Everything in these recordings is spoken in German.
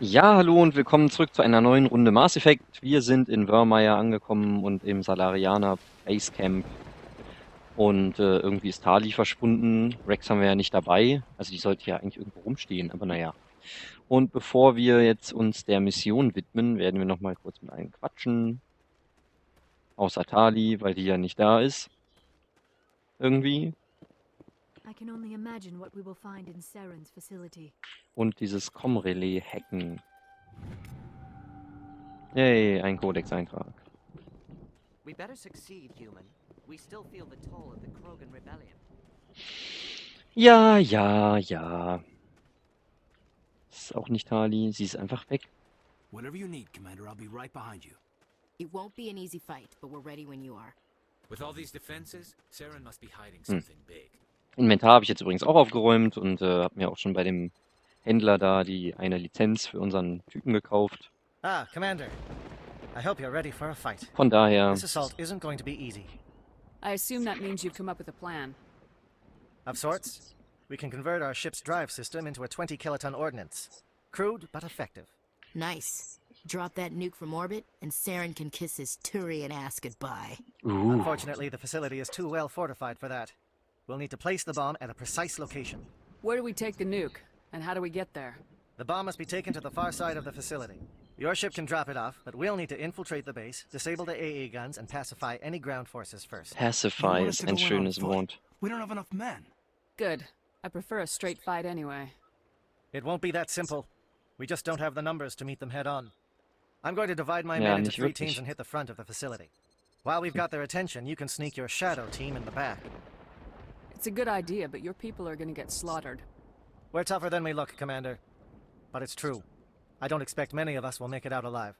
Ja, hallo und willkommen zurück zu einer neuen Runde Mass Effect. Wir sind in Wörmeier angekommen und im Salarianer Basecamp. Und irgendwie ist Tali verschwunden. Rex haben wir ja nicht dabei. Also die sollte ja eigentlich irgendwo rumstehen, aber naja. Und bevor wir jetzt uns der Mission widmen, werden wir nochmal kurz mit allen quatschen. Außer Tali, weil die ja nicht da ist. Irgendwie. I can only imagine what we will find in Sarens facility. Und dieses Com-Relais hacken. Yay, ein Codex-Eintrag. We better succeed, human. We still feel the toll of the Krogan rebellion. Ja, ja, ja. Das ist auch nicht Tali. Sie ist einfach weg. Whatever you need, Commander, I'll be right behind you. It won't be an easy fight, but we're ready when you are. With all these defenses, Saren must be hiding something big. Inventar habe ich jetzt übrigens auch aufgeräumt und habe mir auch schon bei dem Händler da die eine Lizenz für unseren Typen gekauft. Ah, Commander. I hope you're ready for a fight. Von daher, This assault isn't going to be easy. I assume that means you've come up with a plan. Of sorts, we can convert our ship's drive system into a 20-kiloton ordnance. Crude, but effective. Nice. Drop that nuke from orbit, and Saren can kiss his Turian ass goodbye. Unfortunately, the facility is too well fortified for that. We'll need to place the bomb at a precise location. Where do we take the nuke, and how do we get there? The bomb must be taken to the far side of the facility. Your ship can drop it off, but we'll need to infiltrate the base, disable the AA guns, and pacify any ground forces first. Pacify ist ein schönes Wort. We don't have enough men. Good. I prefer a straight fight anyway. It won't be that simple. We just don't have the numbers to meet them head on. I'm going to divide my Ja, men into nicht 3 wirklich. teams and hit the front of the facility. While we've got their attention, you can sneak your shadow team in the back. It's a good idea, but your people are gonna get slaughtered. We're tougher than we look, Commander. But it's true. I don't expect many of us will make it out alive.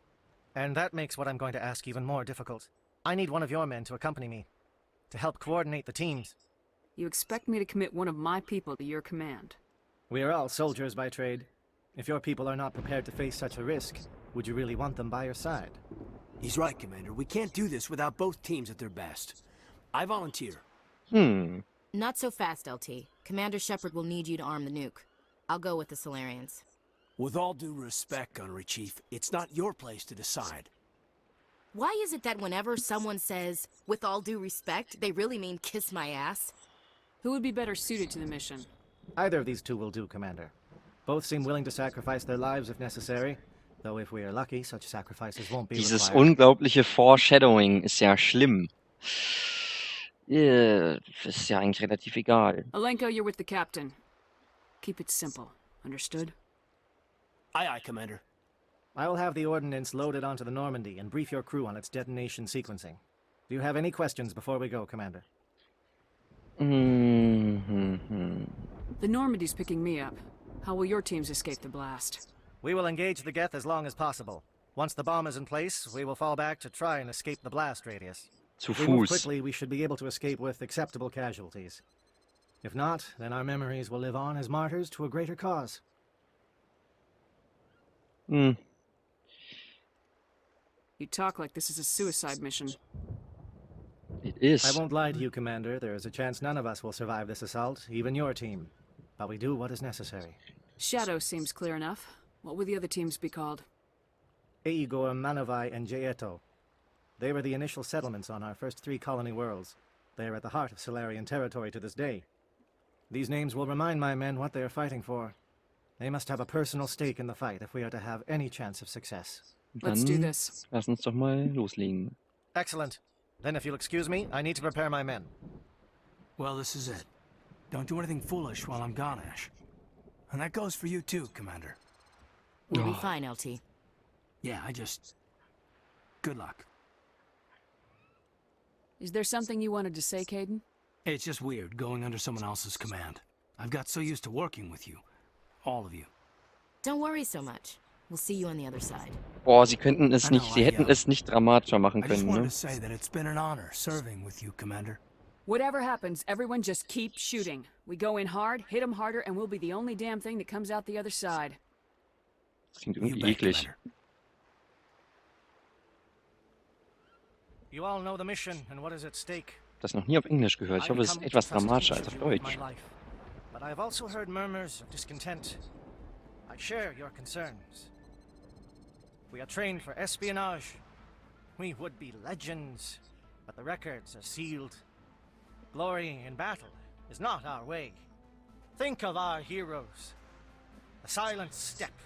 And that makes what I'm going to ask even more difficult. I need one of your men to accompany me, to help coordinate the teams. You expect me to commit one of my people to your command? We are all soldiers by trade. If your people are not prepared to face such a risk, would you really want them by your side? He's right, Commander. We can't do this without both teams at their best. I volunteer. Not so fast, LT. Commander Shepard will need you to arm the nuke. I'll go with the Solarians. With all due respect, Gunnery Chief, it's not your place to decide. Why is it that whenever someone says, with all due respect, they really mean kiss my ass? Who would be better suited to the mission? Either of these two will do, Commander. Both seem willing to sacrifice their lives if necessary, though if we are lucky, such sacrifices won't be Dieses required. unglaubliche Foreshadowing ist ja schlimm. Ist ja eigentlich relativ egal. Alenko, you're with the captain. Keep it simple. Understood? Aye, aye, Commander. I will have the ordnance loaded onto the Normandy and brief your crew on its detonation sequencing. Do you have any questions before we go, Commander? The Normandy's picking me up. How will your teams escape the blast? We will engage the Geth as long as possible. Once the bomb is in place, we will fall back to try and escape the blast radius. Zu If we move Fuß. quickly, we should be able to escape with acceptable casualties. If not, then our memories will live on as martyrs to a greater cause. You talk like this is a suicide mission. It is. I won't lie to you, Commander. There is a chance none of us will survive this assault, even your team. But we do what is necessary. Shadow seems clear enough. What would the other teams be called? Eigor, Manavai, and Jaeto. They were the initial settlements on our first 3 colony worlds. They are at the heart of Solarian territory to this day. These names will remind my men what they are fighting for. They must have a personal stake in the fight if we are to have any chance of success. Let's do Dann this. lass uns doch mal loslegen. Excellent. Then if you'll excuse me, I need to prepare my men. Well, this is it. Don't do anything foolish while I'm gone, Ash. And that goes for you too, Commander. We'll be fine, LT. Yeah, good luck. Is there something you wanted to say, Caden? It's just weird going under someone else's command. I've got so used to working with you. All of you. Don't worry so much. We'll see you on the other side. Boah, sie könnten es I know, nicht, sie hätten I es nicht dramatischer machen I just können, wanted ne? to say that it's been an honor serving with you, Commander. Whatever happens, everyone just keep shooting. We go in hard, hit them harder, and we'll be the only damn thing that comes out the other side. Das klingt You irgendwie bet, eklig. Commander. You all know the mission and what is at stake. Das noch nie auf Englisch gehört. Ich hoffe, es ist etwas dramatischer als auf Deutsch. But I've also heard murmurs of discontent. I share your concerns. We are trained for espionage. We would be legends, but the records are sealed. Glorying in battle is not our way. Think of our heroes. The silent steppe,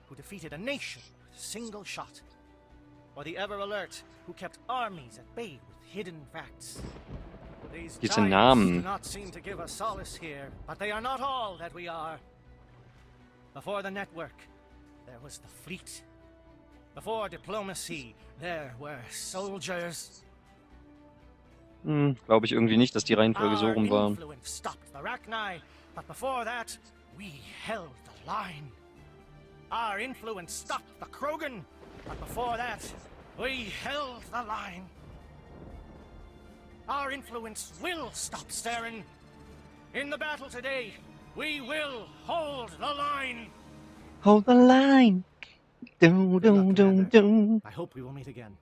who defeated a nation with a single shot. Or the ever-alert, who kept armies at bay with hidden facts. These Diese giants Namen. do not seem to give us solace here, but they are not all that we are. Before the network, there was the fleet. Before diplomacy, there were soldiers. Glaube ich irgendwie nicht, dass die Reihenfolge so Our rum war. influence stopped the Rachni, but before that, we held the line. Our influence stopped the Krogan, but before that, we held the line. Our influence will stop Saren. In the battle today, we will hold the line. Hold the line. Do, Good luck, do, Commander. do. I hope we will meet again.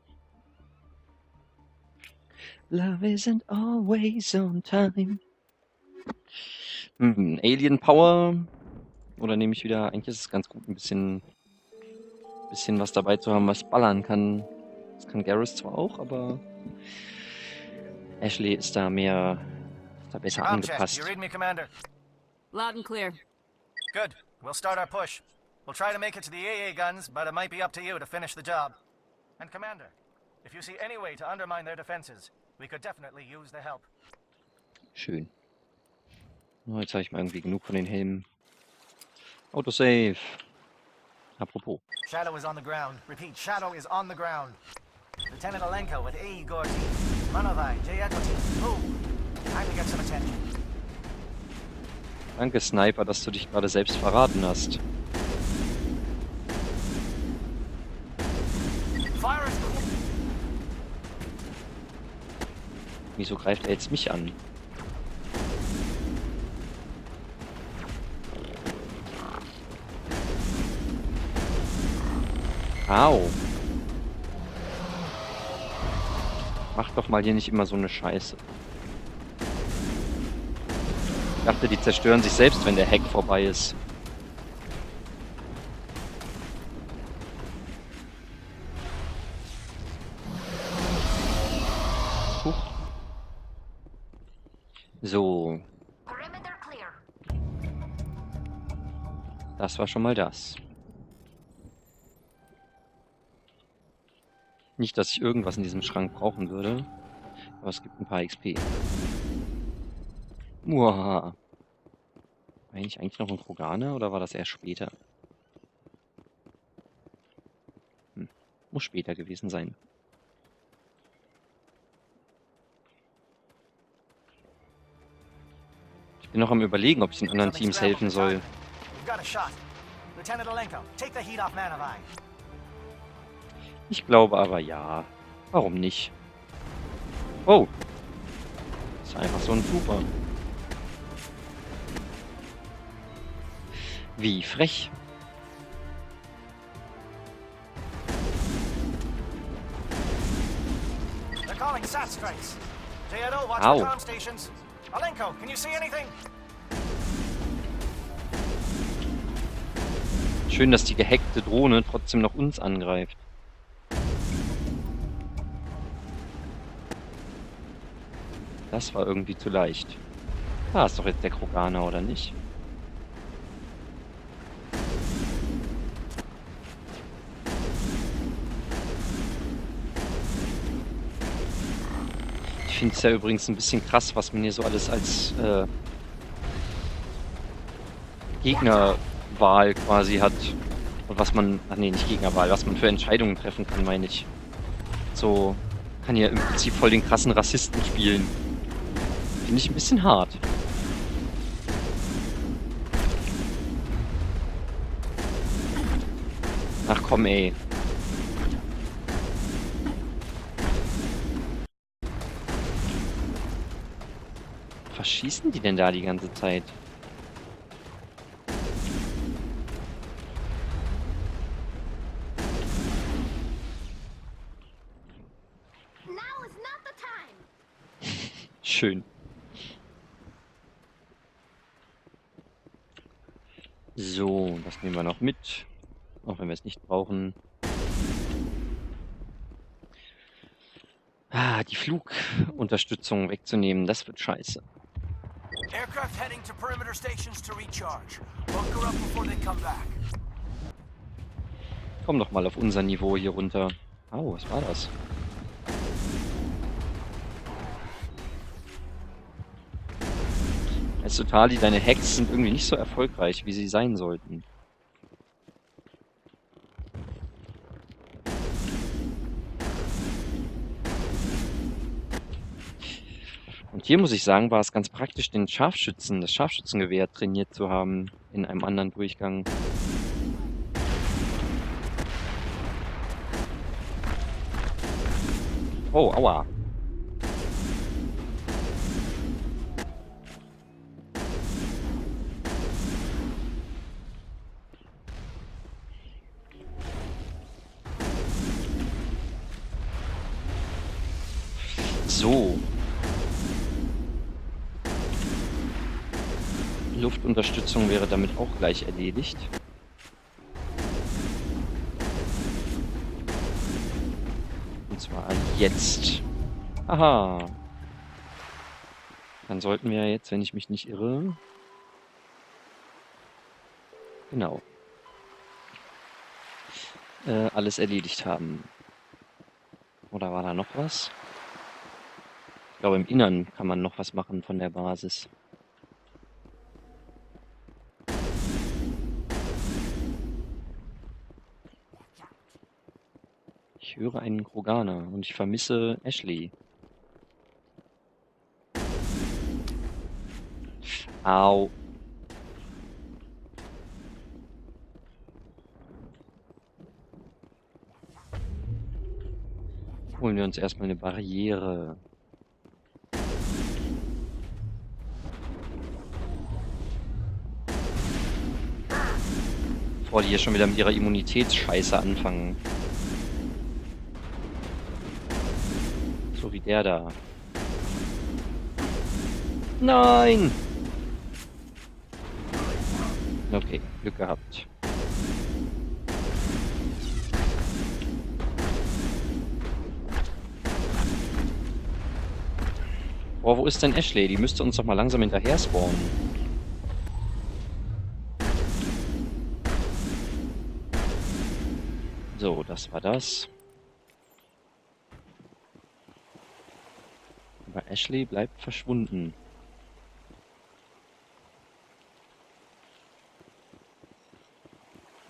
Love isn't always on time. Alien Power. Oder nehme ich wieder, eigentlich ist es ganz gut, ein bisschen was dabei zu haben, was ballern kann. Das kann Garrus zwar auch, aber Ashley ist da besser angepasst. You read me, Commander? Loud and clear. Good. We'll start our push. We'll try to make it to the AA guns, but it might be up to you to finish the job. And Commander, if you see any way to undermine their defenses, we could definitely use the help. Schön. Oh, jetzt habe ich mal irgendwie genug von den Helmen. Autosave. Apropos. Shadow is on the ground. Repeat, Shadow is on the ground. Lieutenant Alenko with AE Gore team. Manovai, Jayeto team. Move. Time to get some attention. Danke, Sniper, dass du dich gerade selbst verraten hast. Fire is cool. Wieso greift er jetzt mich an? Au. Mach doch mal hier nicht immer so eine Scheiße. Ich dachte, die zerstören sich selbst, wenn der Hack vorbei ist. Huch. So. Das war schon mal das. Nicht, dass ich irgendwas in diesem Schrank brauchen würde, aber es gibt ein paar XP. Uaha. War ich eigentlich noch ein Kroganer oder war das erst später? Muss später gewesen sein. Ich bin noch am Überlegen, ob ich den anderen Teams helfen soll. We've got a shot. Lieutenant Alenko, take the heat off Manovai. Ich glaube aber ja. Warum nicht? Oh. Das ist einfach so ein Trooper. Wie frech. They're calling SAT strikes. Jayeto, watch Ow. the comm stations. Alenko, can you see anything? Schön, dass die gehackte Drohne trotzdem noch uns angreift. Das war irgendwie zu leicht. Ah, ist doch jetzt der Kroganer, oder nicht? Ich finde es ja übrigens ein bisschen krass, was man hier so alles als Gegnerwahl quasi hat. Und was man, ach nee, nicht Gegnerwahl, was man für Entscheidungen treffen kann, meine ich. So, kann ja im Prinzip voll den krassen Rassisten spielen. Finde ich ein bisschen hart. Ach komm, ey. Was schießen die denn da die ganze Zeit? Schön. So, das nehmen wir noch mit. Auch wenn wir es nicht brauchen. Ah, die Flugunterstützung wegzunehmen, das wird scheiße. Aircraft heading to perimeter stations to recharge. Bunker up before they come back. Komm doch mal auf unser Niveau hier runter. Oh, was war das? Also Tali, deine Hacks sind irgendwie nicht so erfolgreich, wie sie sein sollten. Und hier muss ich sagen, war es ganz praktisch, das Scharfschützengewehr trainiert zu haben in einem anderen Durchgang. Oh, aua. So. Luftunterstützung wäre damit auch gleich erledigt. Und zwar jetzt. Aha. Dann sollten wir jetzt, wenn ich mich nicht irre... Genau. Alles erledigt haben. Oder war da noch was? Ich glaube, im Innern kann man noch was machen von der Basis. Ich höre einen Kroganer und ich vermisse Ashley. Au. Holen wir uns erstmal eine Barriere. Bevor die hier schon wieder mit ihrer Immunitätsscheiße anfangen. So wie der da. Nein! Okay, Glück gehabt. Boah, wo ist denn Ashley? Die müsste uns doch mal langsam hinterher spawnen. So, das war das. Aber Ashley bleibt verschwunden.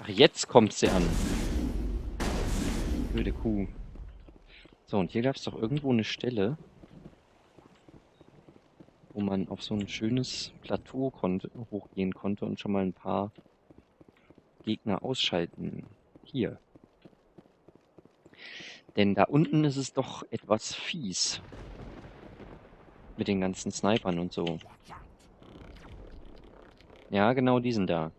Ach, jetzt kommt sie an. Blöde Kuh. So, und hier gab es doch irgendwo eine Stelle, wo man auf so ein schönes Plateau hochgehen konnte und schon mal ein paar Gegner ausschalten. Hier. Denn da unten ist es doch etwas fies. Mit den ganzen Snipern und so. Ja, genau diesen da.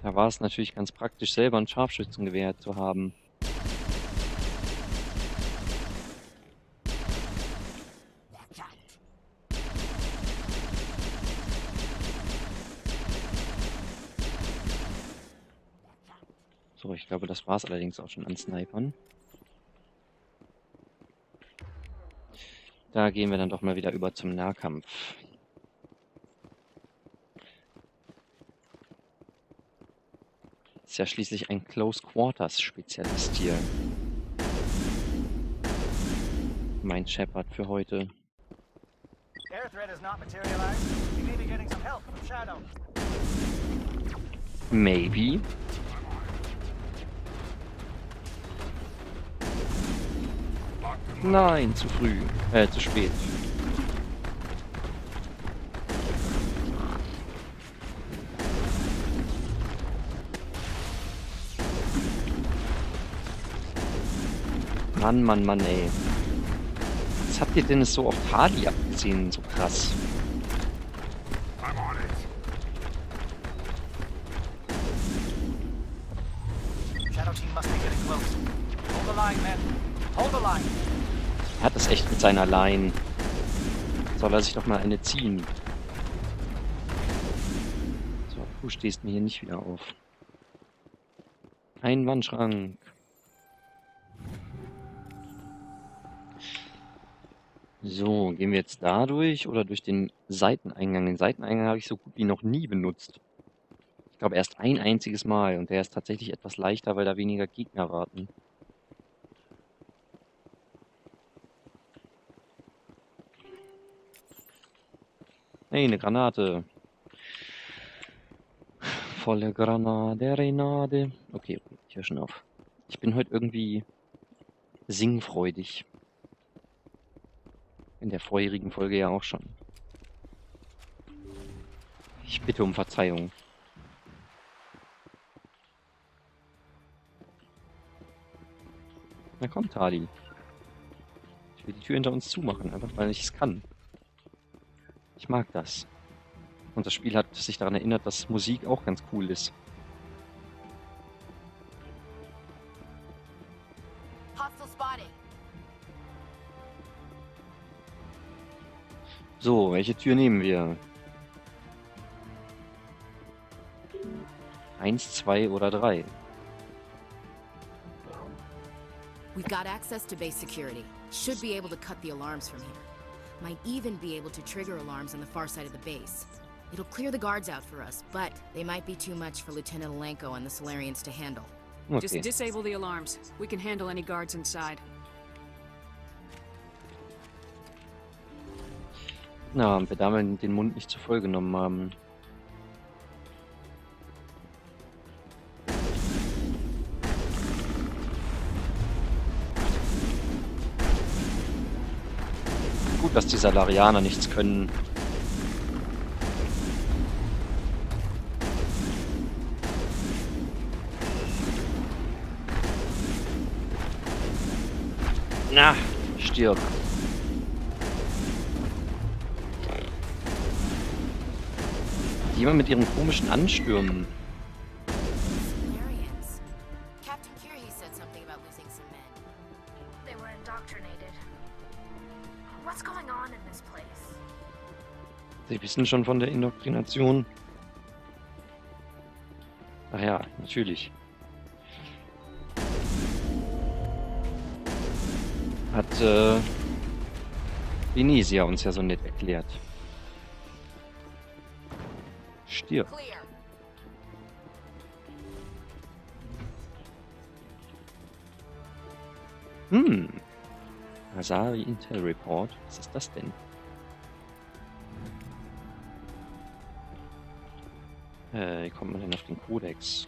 Da war es natürlich ganz praktisch, selber ein Scharfschützengewehr zu haben. So, ich glaube, das war es allerdings auch schon an Snipern. Da gehen wir dann doch mal wieder über zum Nahkampf. Ist ja schließlich ein Close Quarters Spezialist hier. Mein Shepard für heute. Air threat has not materialized. We may be getting some help from Shadow. Maybe. Nein, zu früh. Zu spät. Mann, Mann, Mann, ey. Was habt ihr denn es so auf Tali abgesehen? So krass. Er hat es echt mit seiner Line. Soll er sich doch mal eine ziehen. Du stehst mir hier nicht wieder auf. Ein Wandschrank. So, gehen wir jetzt da durch oder durch den Seiteneingang? Den Seiteneingang habe ich so gut wie noch nie benutzt. Ich glaube erst ein einziges Mal und der ist tatsächlich etwas leichter, weil da weniger Gegner warten. Hey, eine Granate. Volle Granate, Renade. Okay, ich höre schon auf. Ich bin heute irgendwie singfreudig. In der vorherigen Folge ja auch schon. Ich bitte um Verzeihung. Na komm, Tali. Ich will die Tür hinter uns zumachen, einfach weil ich es kann. Ich mag das. Und das Spiel hat sich daran erinnert, dass Musik auch ganz cool ist. Hostile spotted. So, welche Tür nehmen wir? 1, 2 oder 3? We've got access to base security. Should be able to cut the alarms from here. Might even be able to trigger alarms on the far side of the base. It'll clear the guards out for us, but they might be too much for Lieutenant Alenko and the Solarians to handle. Just Okay. disable the alarms. We can handle any guards inside. Na, und wir damit den Mund nicht zu voll genommen haben. Gut, dass die Salarianer nichts können. Na, stirb. Jemand mit ihren komischen Anstürmen. Solarians. Captain Kirrahe said something about losing some men. They were indoctrinated. What's going on in this place? Sie wissen schon von der Indoktrination. Ach ja, natürlich. Hat Linie uns ja so nett erklärt. Stirb. Clear. Asari Intel Report. Was ist das denn? Wie kommt man denn auf den Kodex?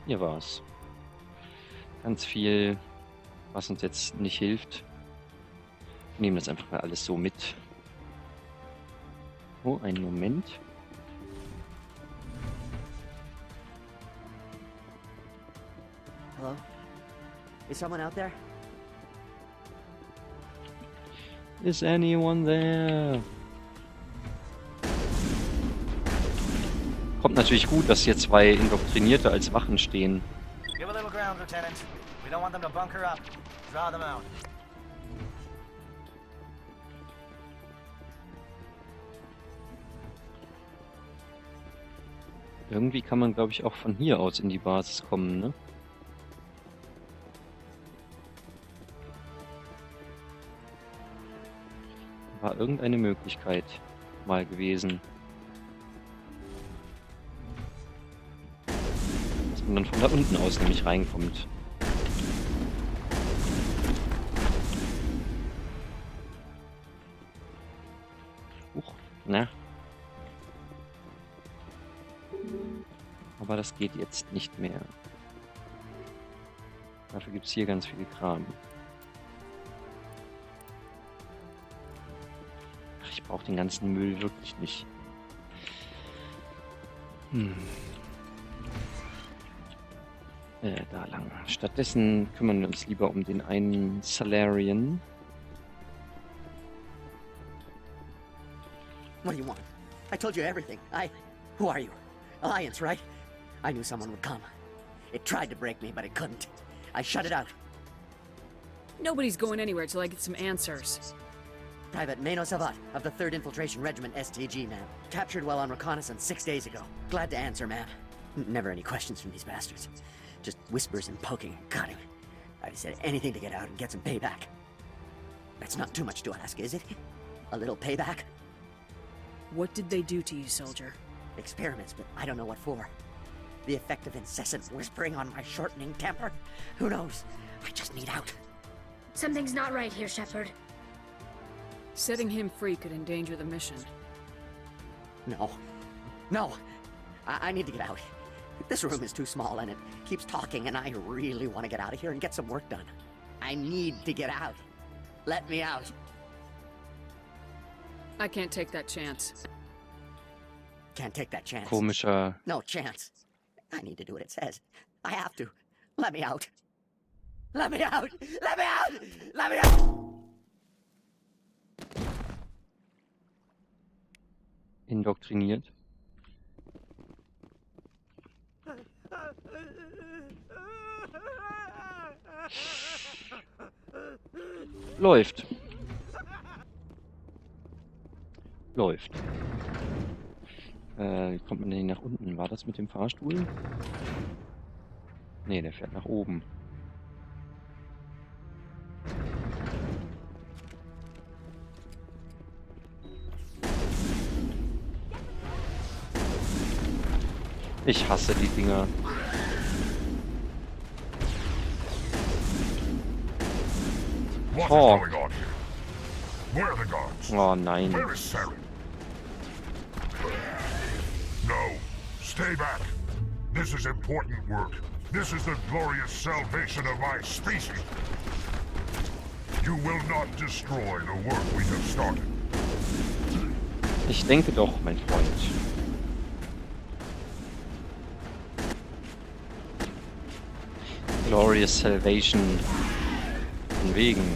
Hier war's. Ganz viel, was uns jetzt nicht hilft. Wir nehmen das einfach mal alles so mit. Oh, einen Moment. Hello? Is someone out there? Is anyone there? Kommt natürlich gut, dass hier zwei Indoktrinierte als Wachen stehen. Give a little ground, Lieutenant. We don't want them to bunker up. Draw them out. Irgendwie kann man, glaube ich, auch von hier aus in die Basis kommen, ne? War irgendeine Möglichkeit mal gewesen. Dass man dann von da unten aus nämlich reinkommt. Huch, na. Aber das geht jetzt nicht mehr. Dafür gibt es hier ganz viel Kram. Ach, ich brauche den ganzen Müll wirklich nicht. Da lang. Stattdessen kümmern wir uns lieber um den einen Salarian. What do you want? I told you everything. Who are you? Alliance, right? I knew someone would come. It tried to break me, but it couldn't. I shut it out. Nobody's going anywhere till I get some answers. Private Mano Savat of the 3rd Infiltration Regiment STG, ma'am. Captured while on reconnaissance 6 days ago. Glad to answer, ma'am. Never any questions from these bastards. Just whispers and poking and cutting. I've said anything to get out and get some payback. That's not too much to ask, is it? A little payback? What did they do to you, soldier? Experiments, but I don't know what for. The effect of incessant whispering on my shortening temper? Who knows? I just need out. Something's not right here, Shepard. Setting him free could endanger the mission. No. No! I need to get out. This room is too small and it keeps talking and I really want to get out of here and get some work done. I need to get out. Let me out. I can't take that chance. Can't take that chance. Komischer. No chance. I need to do what it says. I have to. Let me out. Let me out! Let me out! Let me out! Indoktriniert. Läuft. Läuft. Wie kommt man denn nach unten? War das mit dem Fahrstuhl? Ne, der fährt nach oben. Ich hasse die Dinger. What Oh. is going on here? Where are the guards? Oh nein. Where is Saren? No, stay back. This is important work. This is the glorious salvation of my species. You will not destroy the work we have started. Ich denke doch, mein Freund. Glorious Salvation. Von wegen.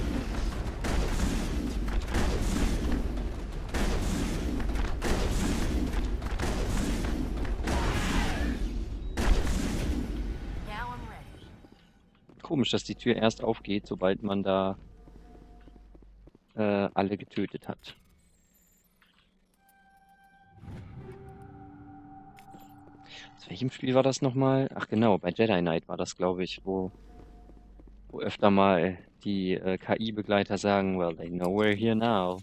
Komisch, dass die Tür erst aufgeht, sobald man da alle getötet hat. Aus welchem Spiel war das nochmal? Ach genau, bei Jedi Knight war das, glaube ich, wo öfter mal die KI-Begleiter sagen, well, they know we're here now.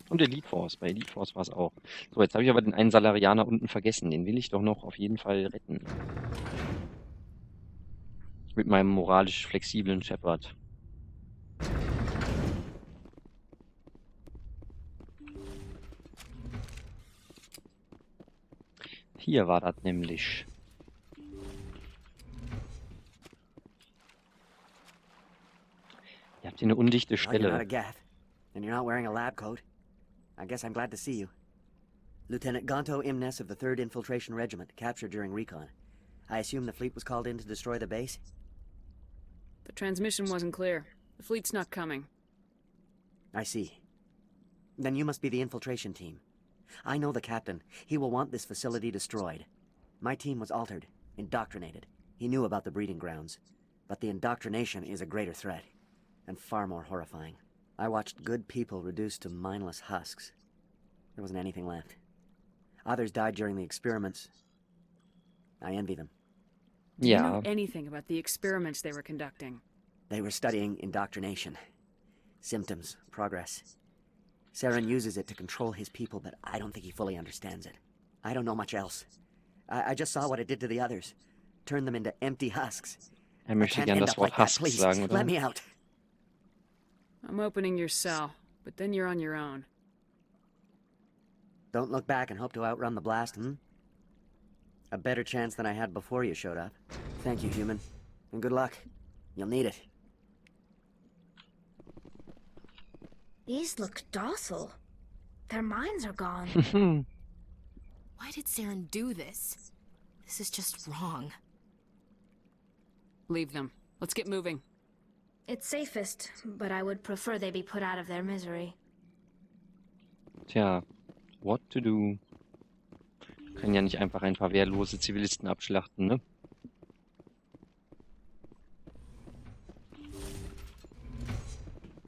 Und Elite Force, bei Elite Force war es auch. So, jetzt habe ich aber den einen Salarianer unten vergessen. Den will ich doch noch auf jeden Fall retten. Mit meinem moralisch flexiblen Shepard. Hier war das nämlich. Ihr habt hier eine undichte Oh, you're not a Stelle. Geth, and you're not wearing a lab coat. I guess I'm glad to see you. Lieutenant Gonto Imnes of the 3rd Infiltration Regiment, captured during recon. I assume the fleet was called in to destroy the base? The transmission wasn't clear. The fleet's not coming. I see. Then you must be the infiltration team. I know the captain. He will want this facility destroyed. My team was altered, indoctrinated. He knew about the breeding grounds. But the indoctrination is a greater threat, and far more horrifying. I watched good people reduced to mindless husks. There wasn't anything left. Others died during the experiments. I envy them. Do you Ja, know anything about the experiments they were conducting? They were studying indoctrination. Symptoms, progress. Saren uses it to control his people, but I don't think he fully understands it. I don't know much else. I just saw what it did to the others. Turned them into empty husks. er I möchte can't gern end das up Wort like that, Husk please. sagen, oder? Let me out. I'm opening your cell, but then you're on your own. Don't look back and hope to outrun the blast, A better chance than I had before you showed up. Thank you, human. And good luck. You'll need it. These look docile. Their minds are gone. Why did Saren do this? This is just wrong. Leave them. Let's get moving. It's safest, but I would prefer they be put out of their misery. Tja, what to do? Können ja nicht einfach ein paar wehrlose Zivilisten abschlachten, ne?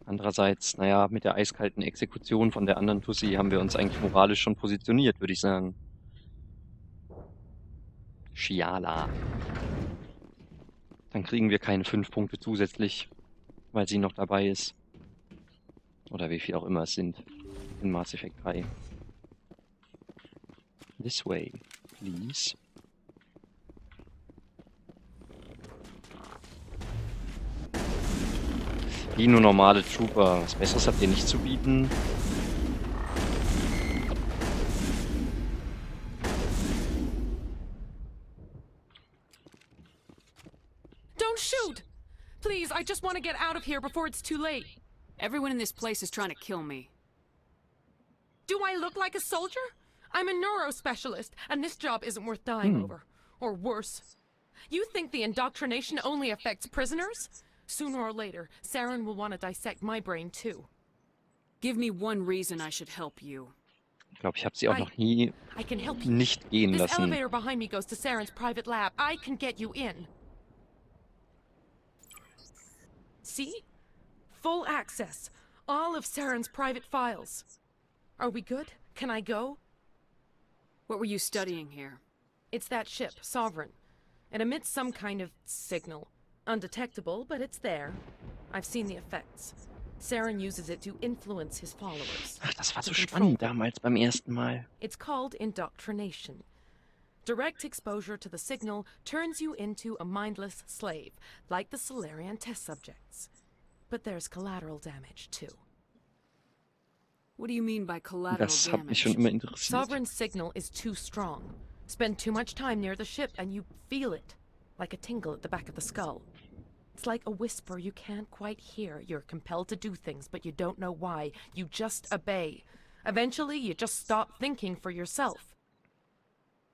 Andererseits, naja, mit der eiskalten Exekution von der anderen Tussi haben wir uns eigentlich moralisch schon positioniert, würde ich sagen. Schiala. Dann kriegen wir keine 5 Punkte zusätzlich, weil sie noch dabei ist. Oder wie viel auch immer es sind in Mass Effect 3. This way, please. Die nur normale Trooper. Was Besseres habt ihr nicht zu bieten? Don't shoot! Please, I just want to get out of here before it's too late. Everyone in this place is trying to kill me. Do I look like a soldier? I'm a neurospecialist, and this job isn't worth dying over. Or worse. You think the indoctrination only affects prisoners? Sooner or later, Saren will want to dissect my brain too. Give me one reason I should help you. Ich glaube, ich habe sie auch noch nie I can help you. nicht gehen This lassen. elevator behind me goes to Saren's private lab. I can get you in. See? Full access. All of Saren's private files. Are we good? Can I go? What were you studying here? It's that ship, Sovereign. It emits some kind of signal. Undetectable, but it's there. I've seen the effects. Saren uses it to influence his followers. Ach, das war so to control spannend them. damals beim ersten Mal. It's called indoctrination. Direct exposure to the signal turns you into a mindless slave, like the Solarian test subjects. But there's collateral damage, too. What do you mean by collateral Das hat mich damage? schon immer interessiert. Sovereign's signal is too strong. Spend too much time near the ship and you feel it, like a tingle at the back of the skull. It's like a whisper you can't quite hear. You're compelled to do things, but you don't know why. You just obey. Eventually, you just stop thinking for yourself.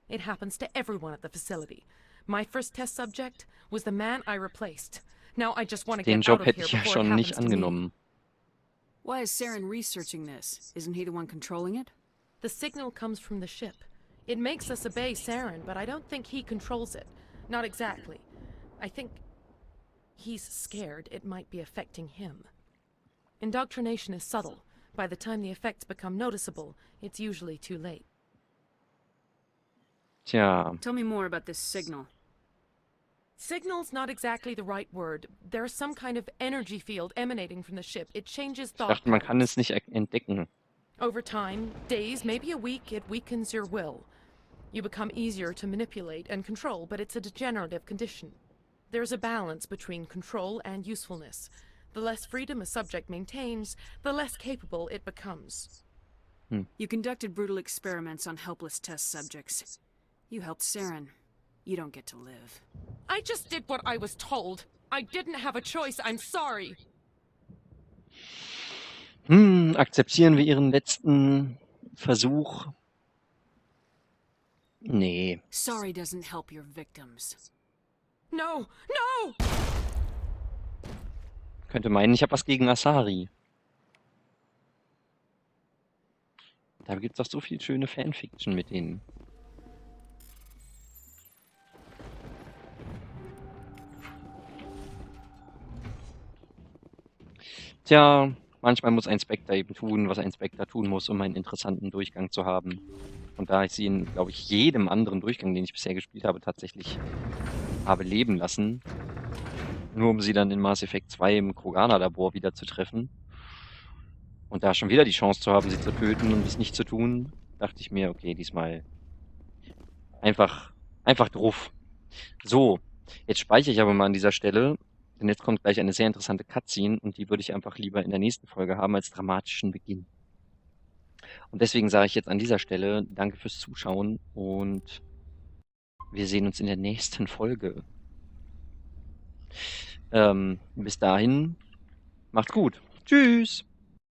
It happens to everyone at the facility. My first test subject was the man I replaced. Now I just want to Den get out Job of hätte here ich ja before it schon happens nicht to me. angenommen. Why is Saren researching this? Isn't he the one controlling it? The signal comes from the ship. It makes us obey Saren, but I don't think he controls it. Not exactly. I think he's scared it might be affecting him. Indoctrination is subtle. By the time the effects become noticeable, it's usually too late. Tja, Tell me more about this signal. Signal's not exactly the right word. There's some kind of energy field emanating from the ship. It changes ich thought dachte, man kann patterns. es nicht entdecken. Over time, days, maybe a week, it weakens your will. You become easier to manipulate and control, but it's a degenerative condition. There's a balance between control and usefulness. The less freedom a subject maintains, the less capable it becomes. You conducted brutal experiments on helpless test subjects. You helped Saren. You don't get to live. I just did what I was told. I didn't have a choice. I'm sorry. Akzeptieren wir ihren letzten Versuch? Nee. Sorry doesn't help your victims. No, no! Könnte meinen, ich habe was gegen Asari. Da gibt's doch so viel schöne Fanfiction mit denen. Tja, manchmal muss ein Spectre eben tun, was ein Spectre tun muss, um einen interessanten Durchgang zu haben. Und da ich sie in, glaube ich, jedem anderen Durchgang, den ich bisher gespielt habe, tatsächlich habe leben lassen, nur um sie dann in Mass Effect 2 im Kroganer-Labor wieder zu treffen und da schon wieder die Chance zu haben, sie zu töten und es nicht zu tun, dachte ich mir, okay, diesmal einfach drauf. So, jetzt speichere ich aber mal an dieser Stelle, denn jetzt kommt gleich eine sehr interessante Cutscene und die würde ich einfach lieber in der nächsten Folge haben als dramatischen Beginn. Und deswegen sage ich jetzt an dieser Stelle danke fürs Zuschauen und wir sehen uns in der nächsten Folge. Bis dahin, macht's gut. Tschüss.